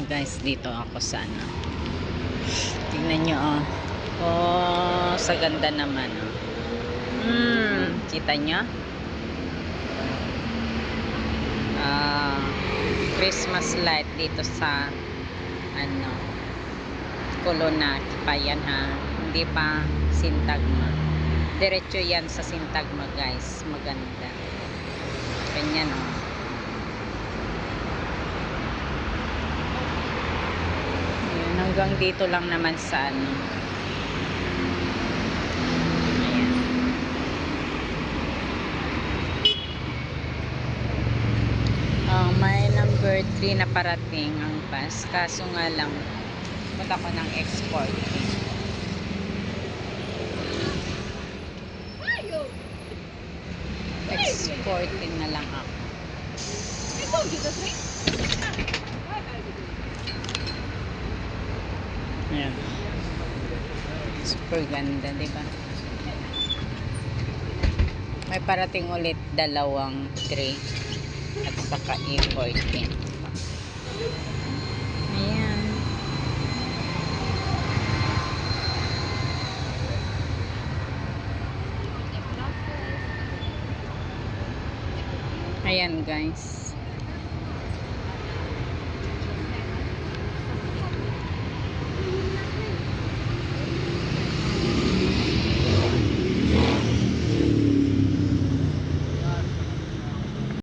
Guys, dito ako sa ano. Tingnan nyo, oh. Oh, sa ganda naman, oh. Kita nyo? Christmas light dito sa ano, Colonna, Kipayan, ha. Hindi pa Sintagma. Diretso yan sa Sintagma, guys. Maganda. Ganyan, oh. Hanggang dito lang naman sa ano. Ayan. May number 3 na parating ang bus. Kaso nga lang, punta ko ng export. Exporting na lang ako. Ayan. Super ganda, diba? May parating ulit dalawang tray at saka e-14. Ayan. Ayan, guys.